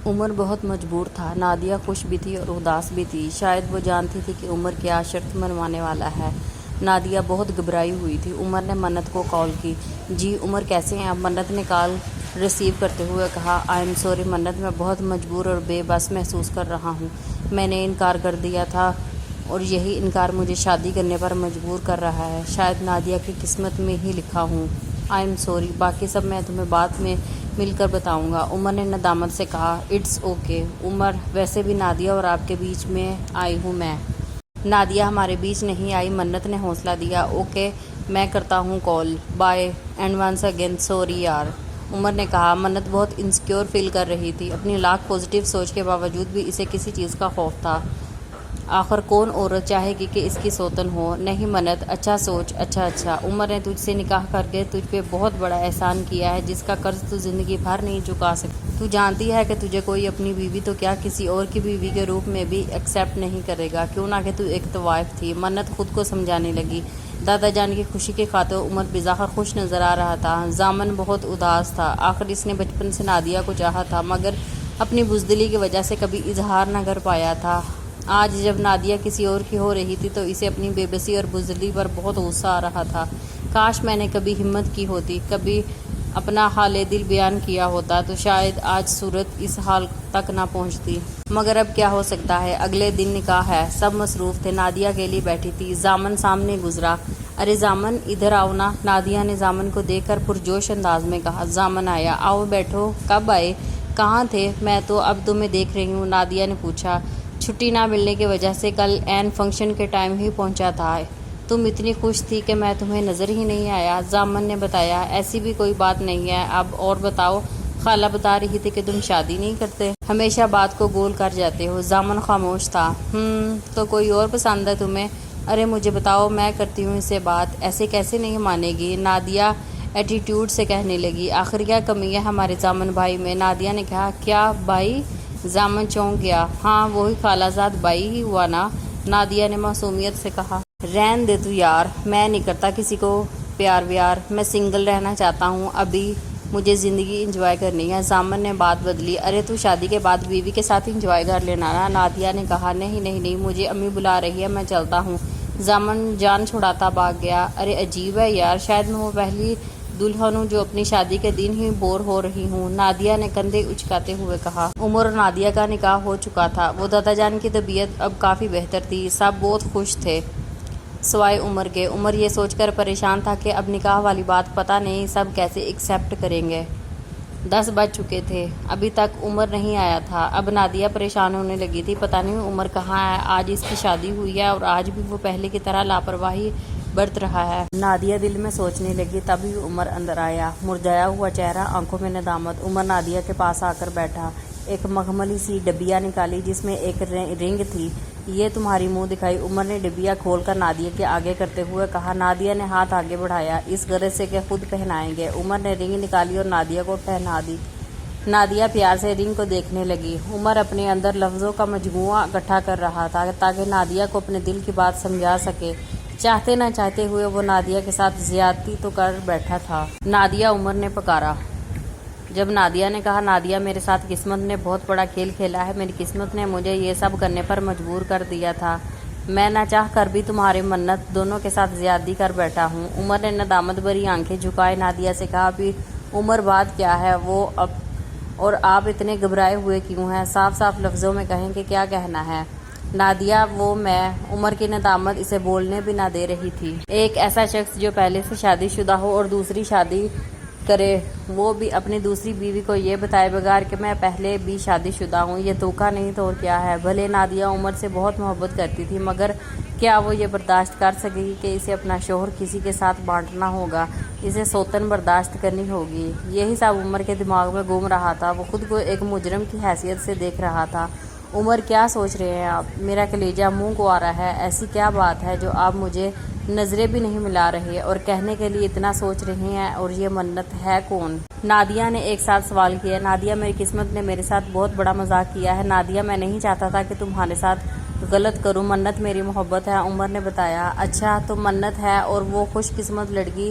عمر بہت مجبور تھا۔ نادیہ خوش بھی تھی اور اداس بھی تھی۔ شاید وہ جانتی تھی کہ عمر کیا شرط منوانے والا ہے۔ نادیہ بہت گھبرائی ہوئی تھی۔ عمر نے منت کو کال کی۔ جی عمر کیسے ہیں آپ؟ منت نے کال ریسیو کرتے ہوئے کہا آئی ایم سوری منت، میں بہت مجبور اور بے بس محسوس کر رہا ہوں۔ میں نے انکار کر دیا تھا اور یہی انکار مجھے شادی کرنے پر مجبور کر رہا ہے۔ شاید نادیہ کی قسمت میں ہی لکھا ہوں۔ آئی ایم سوری، باقی سب میں تمہیں بعد میں مل کر بتاؤں گا، عمر نے ندامت سے کہا۔ اٹس اوکے عمر، ویسے بھی نادیہ اور آپ کے بیچ میں آئی ہوں میں۔ نادیہ ہمارے بیچ نہیں آئی، منت نے حوصلہ دیا۔ اوکے میں کرتا ہوں call, bye and once again sorry یار، عمر نے کہا۔ منت بہت انسیکیور فیل کر رہی تھی۔ اپنی لاکھ پازیٹیو سوچ کے باوجود بھی اسے کسی چیز کا خوف تھا۔ آخر کون عورت چاہے گی کہ اس کی سوتن ہو؟ نہیں منت، اچھا سوچ۔ اچھا عمر نے تجھ سے نکاح کر کے تجھ پہ بہت بڑا احسان کیا ہے جس کا قرض تو زندگی بھر نہیں چکا سکتی۔ تو جانتی ہے کہ تجھے کوئی اپنی بیوی تو کیا کسی اور کی بیوی کے روپ میں بھی ایکسیپٹ نہیں کرے گا، کیوں نہ کہ تو ایک طوائف تھی۔ منت خود کو سمجھانے لگی۔ دادا جان کی خوشی کی خاطر عمر بظاہر خوش نظر آ رہا تھا۔ زامن بہت اداس تھا۔ آخر اس نے بچپن سے نادیہ کو چاہا تھا مگر اپنی بزدلی کی وجہ سے کبھی اظہار نہ کر پایا تھا۔ آج جب نادیہ کسی اور کی ہو رہی تھی تو اسے اپنی بے بسی اور بزدلی پر بہت غصہ آ رہا تھا۔ کاش میں نے کبھی ہمت کی ہوتی، کبھی اپنا حال دل بیان کیا ہوتا تو شاید آج صورت اس حال تک نہ پہنچتی۔ مگر اب کیا ہو سکتا ہے، اگلے دن نکاح ہے، سب مصروف تھے۔ نادیہ اکیلی بیٹھی تھی۔ زامن سامنے گزرا۔ ارے زامن ادھر آؤ نا، نادیہ نے زامن کو دیکھ کر پرجوش انداز میں کہا۔ زامن آیا۔ آؤ بیٹھو، کب آئے؟ کہاں تھے؟ میں تو اب تمہیں دیکھ رہی ہوں، نادیہ نے پوچھا۔ چھٹی نہ ملنے کی وجہ سے کل عین فنکشن کے ٹائم ہی پہنچا تھا۔ تم اتنی خوش تھی کہ میں تمہیں نظر ہی نہیں آیا، زامن نے بتایا۔ ایسی بھی کوئی بات نہیں ہے، اب اور بتاؤ۔ خالہ بتا رہی تھی کہ تم شادی نہیں کرتے، ہمیشہ بات کو گول کر جاتے ہو۔ زامن خاموش تھا۔ تو کوئی اور پسند ہے تمہیں؟ ارے مجھے بتاؤ، میں کرتی ہوں اسے بات، ایسے کیسے نہیں مانے گی، نادیہ ایٹیٹیوڈ سے کہنے لگی۔ آخر کیا کمی ہے ہمارے زامن بھائی میں؟ نادیہ نے کہا۔ کیا بھائی؟ زامن چونک گیا۔ ہاں وہی خالہ زاد بھائی ہی ہوا نا، نادیہ نے معصومیت سے کہا۔ رہن دے تو یار، میں نہیں کرتا کسی کو پیار ویار، میں سنگل رہنا چاہتا ہوں، ابھی مجھے زندگی انجوائے کرنی ہے۔ زامن نے بات بدلی۔ ارے تو شادی کے بعد بیوی کے ساتھ انجوائے کر لینا نا، نادیہ نے کہا۔ نہیں مجھے امی بلا رہی ہے، میں چلتا ہوں۔ زامن جان چھڑاتا بھاگ گیا۔ ارے عجیب ہے یار، شاید میں وہ پہلی دلہن ہوں جو اپنی شادی کے دن ہی بور ہو رہی ہوں، نادیہ نے کندھے اچکاتے ہوئے کہا۔ عمر اور نادیہ کا نکاح ہو چکا تھا۔ وہ دادا جان کی طبیعت اب کافی بہتر تھی، سب بہت خوش تھے سوائے عمر کے۔ عمر یہ سوچ کر پریشان تھا کہ اب نکاح والی بات پتہ نہیں سب کیسے ایکسیپٹ کریں گے۔ 10 بج چکے تھے، ابھی تک عمر نہیں آیا تھا۔ اب نادیہ پریشان ہونے لگی تھی، پتہ نہیں عمر کہاں ہے، آج اس کی شادی ہوئی ہے اور آج بھی وہ پہلے کی طرح لاپرواہی برت رہا ہے۔ نادیہ دل میں سوچنے لگی، تبھی عمر اندر آیا، مرجھایا ہوا چہرہ، آنکھوں میں ندامت۔ عمر نادیہ کے پاس آ کر بیٹھا۔ ایک مخملی سی ڈبیا نکالی جس میں ایک رنگ تھی۔ یہ تمہاری منہ دکھائی، عمر نے ڈبیا کھول کر نادیہ کے آگے کرتے ہوئے کہا۔ نادیہ نے ہاتھ آگے بڑھایا، اس غرض سے کہ خود پہنائیں گے۔ عمر نے رنگ نکالی اور نادیہ کو پہنا دی۔ نادیہ پیار سے رنگ کو دیکھنے لگی۔ عمر اپنے اندر لفظوں کا مجموعہ اکٹھا کر رہا تھا تاکہ نادیہ کو اپنے دل کی بات سمجھا سکے۔ چاہتے نہ چاہتے ہوئے وہ نادیہ کے ساتھ زیادتی تو کر بیٹھا تھا۔ نادیہ، عمر نے پکارا۔ جب نادیہ نے کہا، نادیہ میرے ساتھ قسمت نے بہت بڑا کھیل کھیلا ہے، میری قسمت نے مجھے یہ سب کرنے پر مجبور کر دیا تھا، میں نہ چاہ کر بھی تمہارے منت دونوں کے ساتھ زیادتی کر بیٹھا ہوں۔ عمر نے ندامت بھری آنکھیں جھکائے نادیہ سے کہا۔ ابھی عمر بات کیا ہے وہ اب، اور آپ اتنے گھبرائے ہوئے کیوں ہیں؟ صاف لفظوں میں کہیں کہ کیا کہنا ہے۔ نادیہ، وہ میں، عمر کی ندامت اسے بولنے بھی نہ دے رہی تھی۔ ایک ایسا شخص جو پہلے سے شادی شدہ ہو اور دوسری شادی کرے، وہ بھی اپنی دوسری بیوی کو یہ بتائے بغیر کہ میں پہلے بھی شادی شدہ ہوں، یہ دھوکہ نہیں تو اور کیا ہے؟ بھلے نادیہ عمر سے بہت محبت کرتی تھی مگر کیا وہ یہ برداشت کر سکے گی کہ اسے اپنا شوہر کسی کے ساتھ بانٹنا ہوگا، اسے سوتن برداشت کرنی ہوگی؟ یہی سب عمر کے دماغ میں گھوم رہا تھا۔ وہ خود کو ایک مجرم کی حیثیت سے دیکھ رہا تھا۔ عمر، کیا سوچ رہے ہیں آپ؟ میرا کلیجہ منہ کو آ رہا ہے۔ ایسی کیا بات ہے جو آپ مجھے نظریں بھی نہیں ملا رہے اور کہنے کے لیے اتنا سوچ رہے ہیں؟ اور یہ منت ہے کون؟ نادیہ نے ایک ساتھ سوال کیا۔ نادیہ، میری قسمت نے میرے ساتھ بہت بڑا مذاق کیا ہے، نادیہ میں نہیں چاہتا تھا کہ تمہارے ساتھ غلط کروں، منت میری محبت ہے، عمر نے بتایا۔ اچھا تو منت ہے اور وہ خوش قسمت لڑکی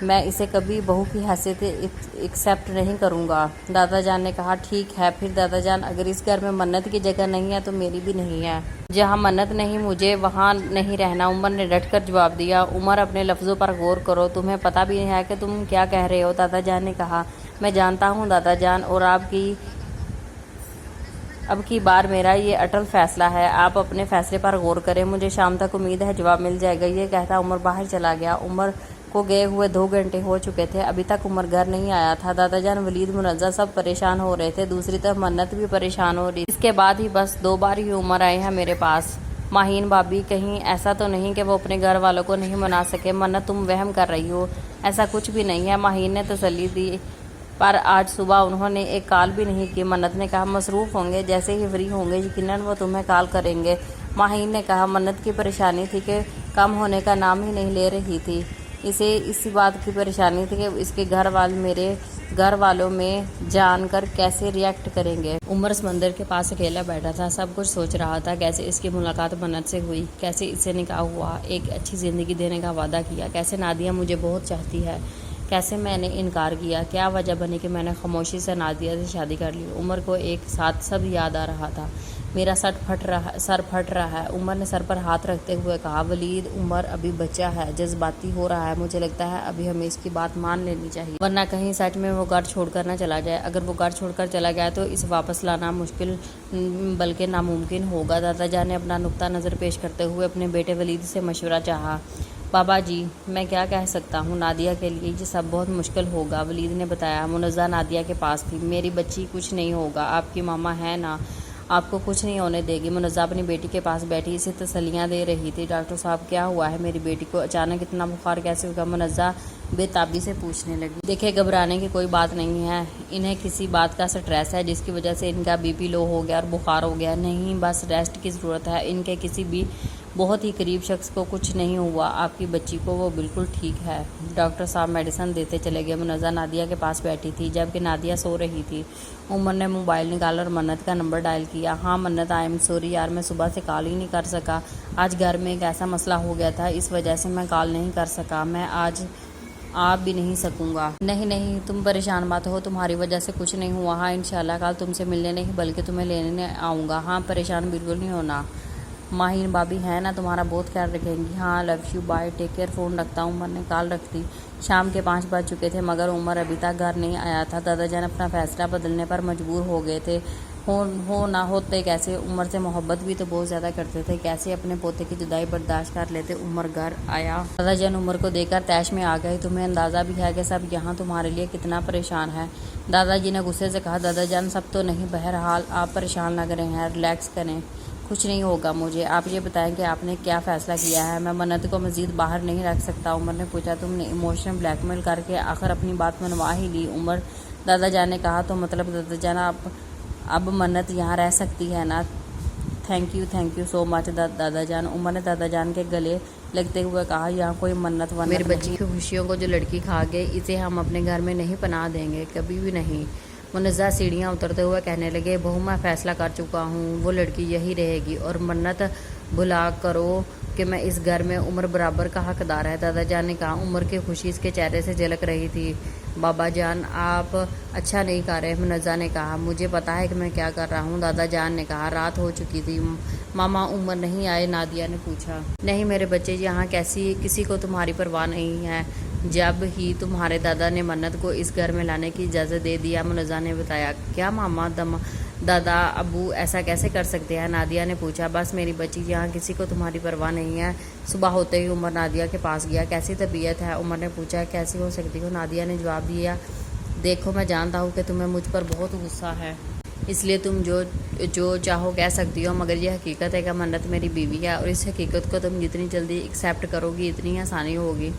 میں اسے کبھی بہو کی حیثیت ایکسیپٹ نہیں کروں گا۔ دادا جان نے کہا ٹھیک ہے پھر دادا جان، اگر اس گھر میں منت کی جگہ نہیں ہے تو میری بھی نہیں ہے۔ جہاں منت نہیں مجھے وہاں نہیں رہنا، عمر نے ڈٹ کر جواب دیا۔ عمر اپنے لفظوں پر غور کرو، تمہیں پتہ بھی ہے کہ تم کیا کہہ رہے ہو؟ دادا جان نے کہا میں جانتا ہوں دادا جان، اور اب کی بار میرا یہ اٹل فیصلہ ہے، آپ اپنے فیصلے پر غور کریں، مجھے شام تک امید ہے جواب مل جائے گا۔ یہ کہتا عمر باہر چلا گیا۔ عمر کو گئے ہوئے 2 گھنٹے ہو چکے تھے، ابھی تک عمر گھر نہیں آیا تھا۔ دادا جان، ولید، منزہ سب پریشان ہو رہے تھے، دوسری طرف منت بھی پریشان ہو رہی تھی۔ اس کے بعد ہی بس 2 بار ہی عمر آئے ہیں میرے پاس۔ ماہین بھابی، کہیں ایسا تو نہیں کہ وہ اپنے گھر والوں کو نہیں منا سکے؟ منت، تم وہم کر رہی ہو، ایسا کچھ بھی نہیں ہے، ماہین نے تسلی دی، پر آج صبح انہوں نے ایک کال بھی نہیں کی۔ منت نے کہا مصروف ہوں گے، جیسے ہی فری ہوں گے یقیناً وہ تمہیں کال کریں گے۔ ماہین نے کہا منت کی پریشانی تھی کہ کم ہونے کا نام ہی نہیں لے رہی تھی، اسے اسی بات کی پریشانی تھی کہ اس کے گھر والے میرے گھر والوں میں جان کر کیسے ری ایکٹ کریں گے۔ عمر سمندر کے پاس اکیلا بیٹھا تھا، سب کچھ سوچ رہا تھا، کیسے اس کی ملاقات منت سے ہوئی، کیسے اس سے نکاح ہوا، ایک اچھی زندگی دینے کا وعدہ کیا، کیسے نادیہ مجھے بہت چاہتی ہے، کیسے میں نے انکار کیا، کیا وجہ بنی کہ میں نے خاموشی سے نادیہ سے شادی کر لی۔ عمر کو ایک ساتھ سب یاد آ رہا تھا۔ میرا سر پھٹ رہا ہے، عمر نے سر پر ہاتھ رکھتے ہوئے کہا۔ ولید، عمر ابھی بچہ ہے، جذباتی ہو رہا ہے، مجھے لگتا ہے ابھی ہمیں اس کی بات مان لینی چاہیے، ورنہ کہیں سچ میں وہ گھر چھوڑ کر نہ چلا جائے۔ اگر وہ گھر چھوڑ کر چلا گیا تو اسے واپس لانا مشکل بلکہ ناممکن ہوگا۔ دادا جان نے اپنا نقطہ نظر پیش کرتے ہوئے اپنے بیٹے ولید سے مشورہ چاہا۔ بابا جی، میں کیا کہہ سکتا ہوں، نادیہ کے لیے یہ سب بہت مشکل ہوگا، ولید نے بتایا۔ منزہ نادیہ کے پاس تھی۔ میری بچی کچھ نہیں ہوگا، آپ کی ماما ہے نا، آپ کو کچھ نہیں ہونے دے گی۔ منزہ اپنی بیٹی کے پاس بیٹھی اسے تسلیاں دے رہی تھی۔ ڈاکٹر صاحب کیا ہوا ہے میری بیٹی کو، اچانک اتنا بخار کیسے ہوگا؟ منزہ بے تابی سے پوچھنے لگی۔ دیکھیں، گھبرانے کی کوئی بات نہیں ہے، انہیں کسی بات کا سٹریس ہے جس کی وجہ سے ان کا بی پی لو ہو گیا اور بخار ہو گیا، نہیں بس ریسٹ کی ضرورت ہے، ان کے کسی بھی بہت ہی قریب شخص کو کچھ نہیں ہوا، آپ کی بچی کو وہ بالکل ٹھیک ہے۔ ڈاکٹر صاحب میڈیسن دیتے چلے گئے۔ منزہ نادیہ کے پاس بیٹھی تھی جبکہ نادیہ سو رہی تھی۔ عمر نے موبائل نکالا اور منت کا نمبر ڈائل کیا۔ ہاں منت، آئی ایم سوری یار، میں صبح سے کال ہی نہیں کر سکا، آج گھر میں ایک ایسا مسئلہ ہو گیا تھا، اس وجہ سے میں کال نہیں کر سکا، میں آج آ بھی نہیں سکوں گا۔ نہیں، تم پریشان مت ہو، تمہاری وجہ سے کچھ نہیں ہوا۔ ہاں انشاءاللہ کل تم سے ملنے نہیں بلکہ تمہیں لینے آؤں گا۔ ہاں پریشان بالکل نہیں ہونا، ماہین بھابی ہے نا، تمہارا بہت خیال رکھیں گی۔ ہاں love you, bye, take care, phone رکھتا ہوں۔ عمر نے کال رکھ دی۔ شام کے 5 بج چکے تھے مگر عمر ابھی تک گھر نہیں آیا تھا۔ دادا جان اپنا فیصلہ بدلنے پر مجبور ہو گئے تھے، ہو نہ ہوتے کیسے، عمر سے محبت بھی تو بہت زیادہ کرتے تھے، کیسے اپنے پوتے کی جدائی برداشت کر لیتے۔ عمر گھر آیا، دادا جان عمر کو دیکھ کر طیش میں آ گئے۔ تمہیں اندازہ بھی ہے کہ سب یہاں تمہارے لیے کتنا پریشان ہے؟ دادا جی نے غصے سے کہا۔ دادا جان سب تو نہیں، بہرحال آپ پریشان لگ رہے ہیں، ریلیکس کریں، کچھ نہیں ہوگا مجھے۔ آپ یہ بتائیں کہ آپ نے کیا فیصلہ کیا ہے؟ میں منت کو مزید باہر نہیں رکھ سکتا، عمر نے پوچھا۔ تم نے ایموشنل بلیک میل کر کے آخر اپنی بات منوا ہی لی عمر، دادا جان نے کہا۔ تو مطلب دادا جان اب منت یہاں رہ سکتی ہے نا؟ تھینک یو سو مچ دادا جان، عمر نے دادا جان کے گلے لگتے ہوئے کہا۔ یہاں کوئی منت میری بچی کی خوشیوں کو جو لڑکی کھا گئی، اسے ہم اپنے گھر میں نہیں پناہ دیں گے، کبھی بھی نہیں۔ منزہ سیڑھیاں اترتے ہوئے کہنے لگے، بہو میں فیصلہ کر چکا ہوں، وہ لڑکی یہی رہے گی، اور منت بھلا کرو کہ میں اس گھر میں عمر برابر کا حقدار ہے، دادا جان نے کہا۔ عمر کی خوشی اس کے چہرے سے جھلک رہی تھی۔ بابا جان آپ اچھا نہیں کر رہے، منزہ نے کہا۔ مجھے پتا ہے کہ میں کیا کر رہا ہوں، دادا جان نے کہا۔ رات ہو چکی تھی۔ ماما عمر نہیں آئے؟ نادیہ نے پوچھا۔ نہیں میرے بچے، یہاں کسی کو تمہاری پرواہ نہیں ہے، جب ہی تمہارے دادا نے منت کو اس گھر میں لانے کی اجازت دے دیا، منزہ نے بتایا۔ کیا ماما، دادا ابو ایسا کیسے کر سکتے ہیں؟ نادیہ نے پوچھا۔ بس میری بچی، یہاں کسی کو تمہاری پرواہ نہیں ہے۔ صبح ہوتے ہی عمر نادیہ کے پاس گیا۔ کیسی طبیعت ہے؟ عمر نے پوچھا۔ کیسی ہو سکتی ہو؟ نادیہ نے جواب دیا۔ دیکھو میں جانتا ہوں کہ تمہیں مجھ پر بہت غصہ ہے، اس لیے تم جو چاہو کہہ سکتی ہو، مگر یہ حقیقت ہے کہ منت میری بیوی ہے، اور اس حقیقت کو تم جتنی جلدی ایکسیپٹ کرو گی اتنی آسانی ہوگی۔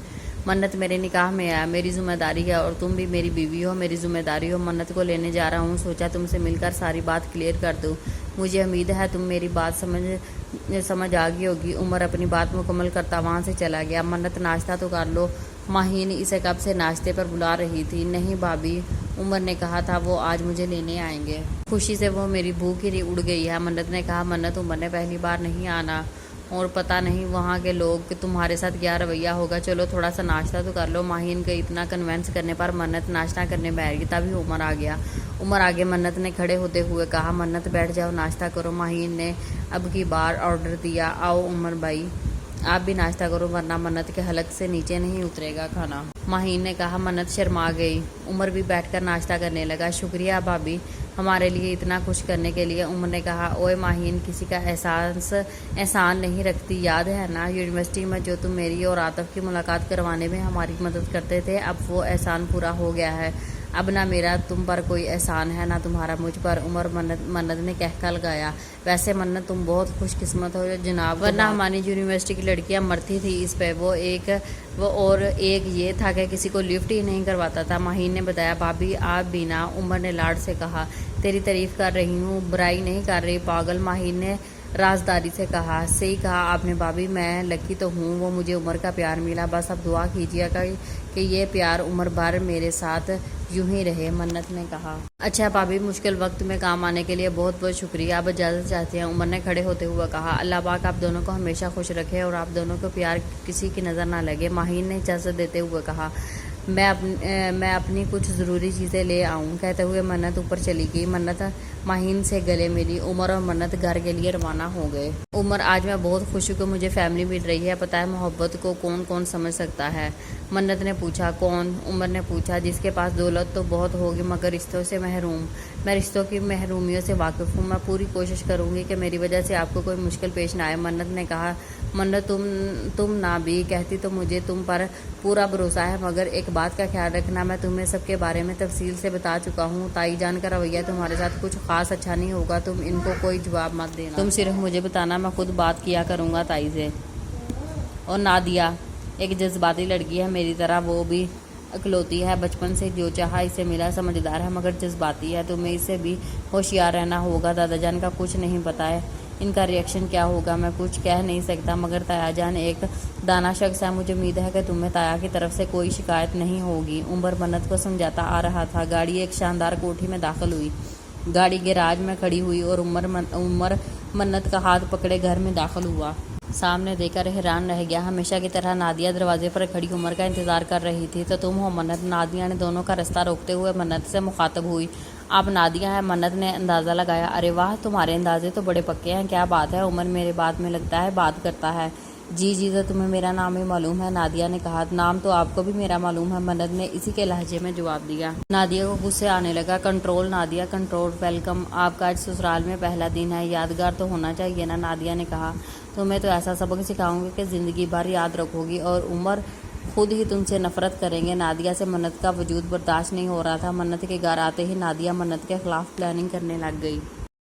منت میرے نکاح میں ہے، میری ذمہ داری ہے، اور تم بھی میری بیوی ہو، میری ذمہ داری ہو۔ منت کو لینے جا رہا ہوں، سوچا تم سے مل کر ساری بات کلیئر کر دوں، مجھے امید ہے تم میری بات سمجھ آ گئی ہوگی۔ عمر اپنی بات مکمل کرتا وہاں سے چلا گیا۔ منت ناشتہ تو کر لو، ماہین اسے کب سے ناشتے پر بلا رہی تھی۔ نہیں بھابی، عمر نے کہا تھا وہ آج مجھے لینے آئیں گے، خوشی سے وہ میری بھوک ہی اڑ گئی ہے، منت نے کہا۔ منت، عمر نے پہلی بار نہیں آنا اور پتہ نہیں وہاں کے لوگ کہ تمہارے ساتھ کیا رویہ ہوگا، چلو تھوڑا سا ناشتہ تو کر لو۔ ماہین کے اتنا کنونس کرنے پر منت ناشتہ کرنے بیٹھ گئی، تبھی عمر آ گیا۔ عمر آگے منت نے کھڑے ہوتے ہوئے کہا، منت بیٹھ جاؤ، ناشتہ کرو۔ ماہین نے اب کی بار آرڈر دیا، آؤ عمر بھائی آپ بھی ناشتہ کرو ورنہ منت کے حلق سے نیچے نہیں اترے گا کھانا۔ ماہین نے کہا۔ منت شرما گئی۔ عمر بھی بیٹھ کر ناشتہ کرنے لگا۔ شکریہ بھابھی ہمارے لیے اتنا کچھ کرنے کے لیے۔ عمر نے کہا، اوئے ماہین کسی کا احسان نہیں رکھتی، یاد ہے نا یونیورسٹی میں جو تم میری اور عاطف کی ملاقات کروانے میں ہماری مدد کرتے تھے، اب وہ احسان پورا ہو گیا ہے، اب نہ میرا تم پر کوئی احسان ہے نہ تمہارا مجھ پر۔ عمر منت نے کہکا لگایا، ویسے منت تم بہت خوش قسمت ہو جناب، ورنہ ہماری یونیورسٹی کی لڑکیاں مرتی تھی اس پہ، وہ ایک یہ تھا کہ کسی کو لفٹ ہی نہیں کرواتا تھا۔ ماہین نے بتایا، بھابھی آپ بھی نا، عمر نے لاڈ سے کہا، تیری تعریف کر رہی ہوں، برائی نہیں کر رہی پاگل۔ ماہین نے رازداری سے کہا، صحیح کہا آپ نے بھابھی، میں لکی تو ہوں، وہ مجھے عمر کا پیار ملا، بس اب دعا کیجیے گا کہ یہ پیار عمر بھر میرے ساتھ یوں ہی رہے۔ منت نے کہا، اچھا بھابھی مشکل وقت میں کام آنے کے لیے بہت بہت شکریہ، اب اجازت چاہتے ہیں۔ عمر نے کھڑے ہوتے ہوئے کہا، اللہ پاک آپ دونوں کو ہمیشہ خوش رکھے اور آپ دونوں کو پیار کسی کی نظر نہ لگے۔ ماہین نے اجازت دیتے ہوئے کہا، میں اپنی کچھ ضروری چیزیں لے آؤں، کہتے ہوئے منت اوپر چلی گئی۔ منت ماہین سے گلے ملی۔ عمر اور منت گھر کے لیے روانہ ہو گئے۔ عمر، آج میں بہت خوش ہوں کہ مجھے فیملی مل رہی ہے، پتہ ہے محبت کو کون سمجھ سکتا ہے؟ منت نے پوچھا۔ کون؟ عمر نے پوچھا، جس کے پاس دولت تو بہت ہوگی مگر رشتوں سے محروم۔ میں رشتوں کی محرومیوں سے واقف ہوں، میں پوری کوشش کروں گی کہ میری وجہ سے آپ کو کوئی مشکل پیش نہ آئے۔ منت نے کہا، منت تم نہ بھی کہتی تو مجھے تم پر پورا بھروسہ ہے، مگر ایک بات کا خیال رکھنا، میں تمہیں سب کے بارے میں تفصیل سے بتا چکا ہوں، تائی جان کا رویہ تمہارے ساتھ کچھ خاص اچھا نہیں ہوگا، تم ان کو کوئی جواب مت دینا، تم صرف مجھے بتانا، میں خود بات کیا کروں گا تائی سے۔ اور نادیہ ایک جذباتی لڑکی ہے میری طرح، وہ بھی اکلوتی ہے، بچپن سے جو چاہا اسے ملا، سمجھدار ہے مگر جذباتی ہے، تمہیں اس سے بھی ہوشیار رہنا ہوگا۔ دادا جان کا کچھ نہیں پتا ہے ان کا ری ایکشن کیا ہوگا، میں کچھ کہہ نہیں سکتا، مگر تایا جان ایک دانا شخص ہے، مجھے امید ہے کہ تمہیں تایا کی طرف سے کوئی شکایت نہیں ہوگی۔ عمر منت کو سمجھاتا آ رہا تھا۔ گاڑی ایک شاندار کوٹھی میں داخل ہوئی، گاڑی گیراج میں کھڑی ہوئی اور عمر منت کا ہاتھ پکڑے گھر میں داخل ہوا۔ سامنے دیکھ کر حیران رہ گیا، ہمیشہ کی طرح نادیہ دروازے پر کھڑی عمر کا انتظار کر رہی تھی۔ تو تم ہو منت؟ نادیہ نے دونوں کا راستہ روکتے ہوئے منت سے مخاطب ہوئی۔ آپ نادیہ ہیں؟ منت نے اندازہ لگایا۔ ارے واہ، تمہارے اندازے تو بڑے پکے ہیں، کیا بات ہے؟ عمر میرے بات میں لگتا ہے بات کرتا ہے۔ جی تو تمہیں میرا نام بھی معلوم ہے؟ نادیہ نے کہا، نام تو آپ کو بھی میرا معلوم ہے، منت نے اسی کے لہجے میں جواب دیا۔ نادیہ کو غصے آنے لگا۔ کنٹرول نادیہ کنٹرول، ویلکم، آپ کا آج سسرال میں پہلا دن ہے، یادگار تو ہونا چاہیے نا؟ نادیہ نے کہا، تمہیں تو ایسا سبق سکھاؤں گی کہ زندگی بھر یاد رکھو گی، اور عمر خود ہی تم سے نفرت کریں گے۔ نادیہ سے منت کا وجود برداشت نہیں ہو رہا تھا۔ منت کے گھر آتے ہی نادیہ منت کے خلاف پلاننگ کرنے لگ گئی۔